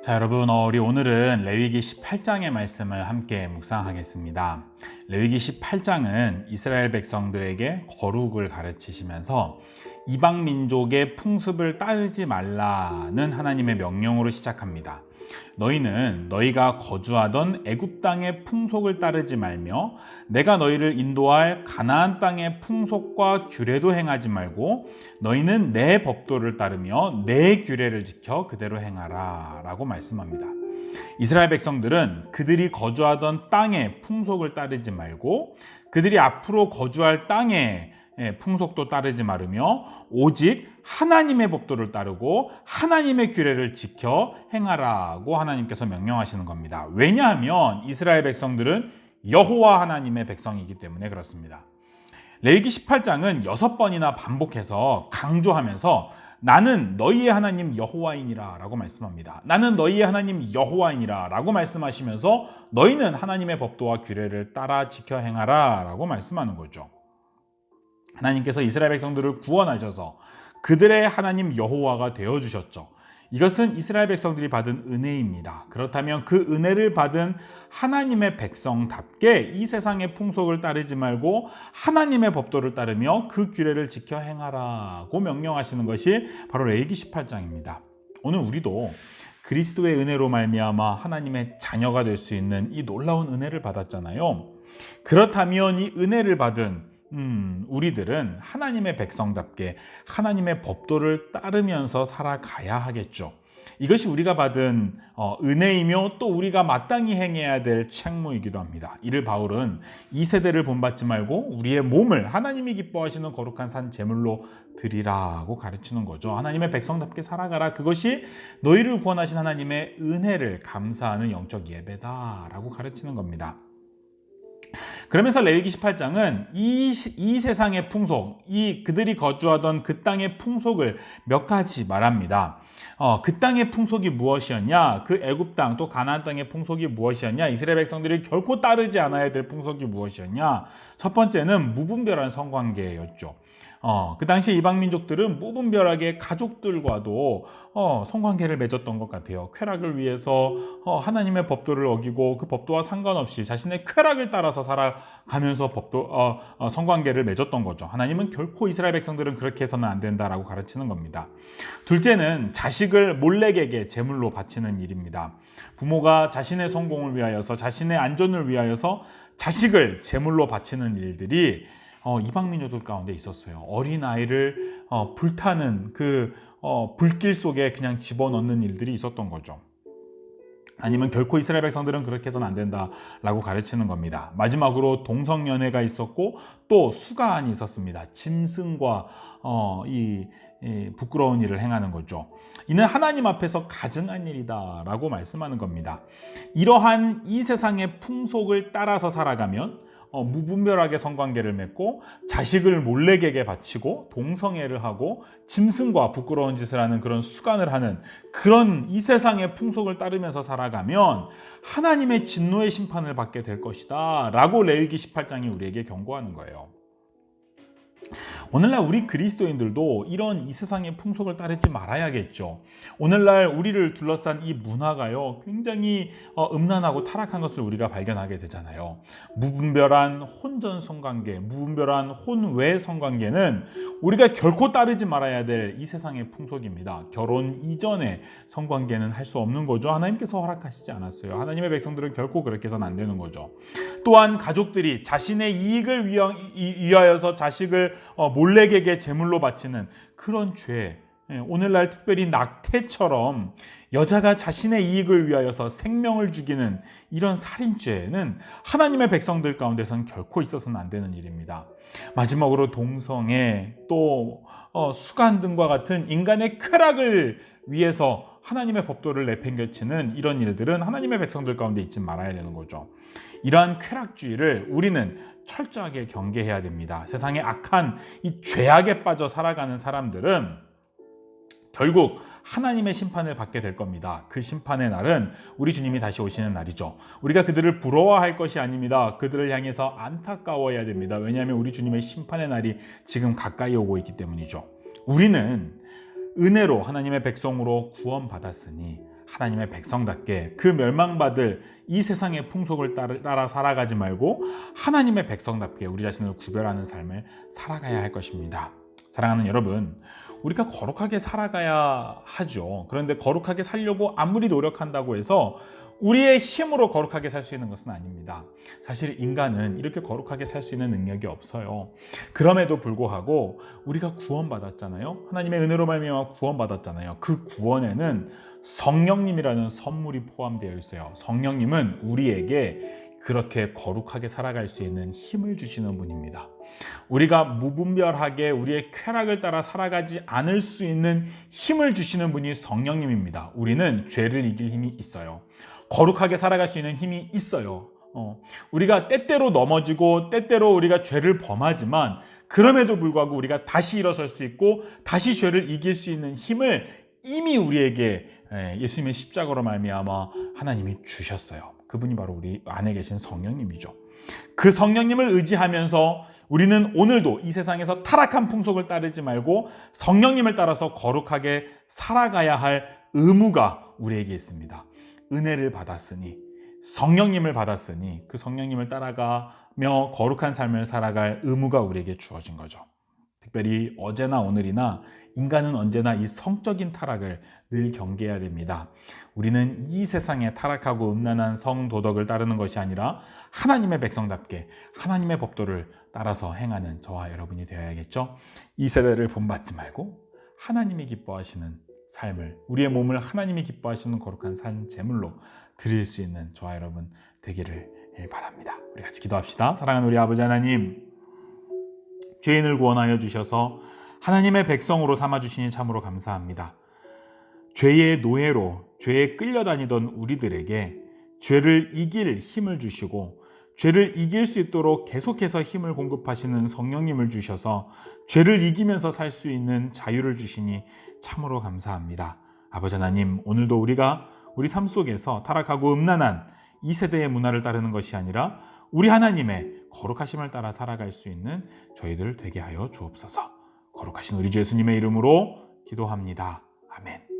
자, 여러분, 우리 오늘은 레위기 18장의 말씀을 함께 묵상하겠습니다. 레위기 18장은 이스라엘 백성들에게 거룩을 가르치시면서 이방 민족의 풍습을 따르지 말라는 하나님의 명령으로 시작합니다. 너희는 너희가 거주하던 애굽 땅의 풍속을 따르지 말며 내가 너희를 인도할 가나안 땅의 풍속과 규례도 행하지 말고 너희는 내 법도를 따르며 내 규례를 지켜 그대로 행하라 라고 말씀합니다. 이스라엘 백성들은 그들이 거주하던 땅의 풍속을 따르지 말고 그들이 앞으로 거주할 땅의 풍속도 따르지 말으며 오직 하나님의 법도를 따르고 하나님의 규례를 지켜 행하라고 하나님께서 명령하시는 겁니다. 왜냐하면 이스라엘 백성들은 여호와 하나님의 백성이기 때문에 그렇습니다. 레위기 18장은 6번이나 반복해서 강조하면서 나는 너희의 하나님 여호와이니라 라고 말씀합니다. 나는 너희의 하나님 여호와이니라 라고 말씀하시면서 너희는 하나님의 법도와 규례를 따라 지켜 행하라 라고 말씀하는 거죠. 하나님께서 이스라엘 백성들을 구원하셔서 그들의 하나님 여호와가 되어주셨죠. 이것은 이스라엘 백성들이 받은 은혜입니다. 그렇다면 그 은혜를 받은 하나님의 백성답게 이 세상의 풍속을 따르지 말고 하나님의 법도를 따르며 그 규례를 지켜 행하라고 명령하시는 것이 바로 레위기 18장입니다. 오늘 우리도 그리스도의 은혜로 말미암아 하나님의 자녀가 될 수 있는 이 놀라운 은혜를 받았잖아요. 그렇다면 이 은혜를 받은 우리들은 하나님의 백성답게 하나님의 법도를 따르면서 살아가야 하겠죠. 이것이 우리가 받은 은혜이며 또 우리가 마땅히 행해야 될 책무이기도 합니다. 이를 바울은 이 세대를 본받지 말고 우리의 몸을 하나님이 기뻐하시는 거룩한 산 제물로 드리라고 가르치는 거죠. 하나님의 백성답게 살아가라. 그것이 너희를 구원하신 하나님의 은혜를 감사하는 영적 예배다라고 가르치는 겁니다. 그러면서 레위기 18장은 이 세상의 풍속, 그들이 거주하던 그 땅의 풍속을 몇 가지 말합니다. 그 땅의 풍속이 무엇이었냐? 그 애굽 땅 또 가나안 땅의 풍속이 무엇이었냐? 이스라엘 백성들이 결코 따르지 않아야 될 풍속이 무엇이었냐? 첫 번째는 무분별한 성관계였죠. 그 당시 이방 민족들은 무분별하게 가족들과도 성관계를 맺었던 것 같아요. 쾌락을 위해서 하나님의 법도를 어기고 그 법도와 상관없이 자신의 쾌락을 따라서 살아가면서 성관계를 맺었던 거죠. 하나님은 결코 이스라엘 백성들은 그렇게 해서는 안 된다라고 가르치는 겁니다. 둘째는 자식을 몰래에게 제물로 바치는 일입니다. 부모가 자신의 성공을 위하여서 자신의 안전을 위하여서 자식을 제물로 바치는 일들이 이방 민족들 가운데 있었어요. 어린아이를 불타는 그 불길 속에 그냥 집어넣는 일들이 있었던 거죠. 아니면 결코 이스라엘 백성들은 그렇게 해서는 안 된다라고 가르치는 겁니다. 마지막으로 동성연애가 있었고 또 수간이 있었습니다. 짐승과 이 부끄러운 일을 행하는 거죠. 이는 하나님 앞에서 가증한 일이다라고 말씀하는 겁니다. 이러한 이 세상의 풍속을 따라서 살아가면 무분별하게 성관계를 맺고 자식을 몰래에게 바치고 동성애를 하고 짐승과 부끄러운 짓을 하는 그런 수간을 하는 그런 이 세상의 풍속을 따르면서 살아가면 하나님의 진노의 심판을 받게 될 것이다 라고 레위기 18장이 우리에게 경고하는 거예요. 오늘날 우리 그리스도인들도 이런 이 세상의 풍속을 따르지 말아야겠죠. 오늘날 우리를 둘러싼 이 문화가요, 굉장히 음란하고 타락한 것을 우리가 발견하게 되잖아요. 무분별한 혼전 성관계, 무분별한 혼외 성관계는 우리가 결코 따르지 말아야 될 이 세상의 풍속입니다. 결혼 이전에 성관계는 할 수 없는 거죠. 하나님께서 허락하시지 않았어요. 하나님의 백성들은 결코 그렇게 해서는 안 되는 거죠. 또한 가족들이 자신의 이익을 위하여서 자식을 몰래에게 제물로 바치는 그런 죄, 오늘날 특별히 낙태처럼 여자가 자신의 이익을 위하여서 생명을 죽이는 이런 살인죄는 하나님의 백성들 가운데서는 결코 있어서는 안 되는 일입니다. 마지막으로 동성애 또 수간 등과 같은 인간의 쾌락을 위해서 하나님의 법도를 내팽개치는 이런 일들은 하나님의 백성들 가운데 있지 말아야 되는 거죠. 이러한 쾌락주의를 우리는 철저하게 경계해야 됩니다. 세상의 악한 이 죄악에 빠져 살아가는 사람들은 결국 하나님의 심판을 받게 될 겁니다. 그 심판의 날은 우리 주님이 다시 오시는 날이죠. 우리가 그들을 부러워할 것이 아닙니다. 그들을 향해서 안타까워해야 됩니다. 왜냐하면 우리 주님의 심판의 날이 지금 가까이 오고 있기 때문이죠. 우리는 은혜로 하나님의 백성으로 구원받았으니 하나님의 백성답게 그 멸망받을 이 세상의 풍속을 따라 살아가지 말고 하나님의 백성답게 우리 자신을 구별하는 삶을 살아가야 할 것입니다. 사랑하는 여러분, 우리가 거룩하게 살아가야 하죠. 그런데 거룩하게 살려고 아무리 노력한다고 해서 우리의 힘으로 거룩하게 살 수 있는 것은 아닙니다. 사실 인간은 이렇게 거룩하게 살 수 있는 능력이 없어요. 그럼에도 불구하고 우리가 구원받았잖아요. 하나님의 은혜로 말미암아 구원받았잖아요. 그 구원에는 성령님이라는 선물이 포함되어 있어요. 성령님은 우리에게 그렇게 거룩하게 살아갈 수 있는 힘을 주시는 분입니다. 우리가 무분별하게 우리의 쾌락을 따라 살아가지 않을 수 있는 힘을 주시는 분이 성령님입니다. 우리는 죄를 이길 힘이 있어요. 거룩하게 살아갈 수 있는 힘이 있어요. 우리가 때때로 넘어지고 때때로 우리가 죄를 범하지만 그럼에도 불구하고 우리가 다시 일어설 수 있고 다시 죄를 이길 수 있는 힘을 이미 우리에게 예수님의 십자가로 말미암아 하나님이 주셨어요. 그분이 바로 우리 안에 계신 성령님이죠. 그 성령님을 의지하면서 우리는 오늘도 이 세상에서 타락한 풍속을 따르지 말고 성령님을 따라서 거룩하게 살아가야 할 의무가 우리에게 있습니다. 은혜를 받았으니, 성령님을 받았으니 그 성령님을 따라가며 거룩한 삶을 살아갈 의무가 우리에게 주어진 거죠. 특별히 어제나 오늘이나 인간은 언제나 이 성적인 타락을 늘 경계해야 됩니다. 우리는 이 세상에 타락하고 음란한 성도덕을 따르는 것이 아니라 하나님의 백성답게 하나님의 법도를 따라서 행하는 저와 여러분이 되어야겠죠. 이 세대를 본받지 말고 하나님이 기뻐하시는 삶을, 우리의 몸을 하나님이 기뻐하시는 거룩한 산 제물로 드릴 수 있는 저와 여러분 되기를 바랍니다. 우리 같이 기도합시다. 사랑하는 우리 아버지 하나님, 죄인을 구원하여 주셔서 하나님의 백성으로 삼아주시니 참으로 감사합니다. 죄의 노예로 죄에 끌려다니던 우리들에게 죄를 이길 힘을 주시고 죄를 이길 수 있도록 계속해서 힘을 공급하시는 성령님을 주셔서 죄를 이기면서 살 수 있는 자유를 주시니 참으로 감사합니다. 아버지 하나님, 오늘도 우리가 우리 삶 속에서 타락하고 음란한 이 세대의 문화를 따르는 것이 아니라 우리 하나님의 거룩하심을 따라 살아갈 수 있는 저희들 되게 하여 주옵소서. 거룩하신 우리 주 예수님의 이름으로 기도합니다. 아멘.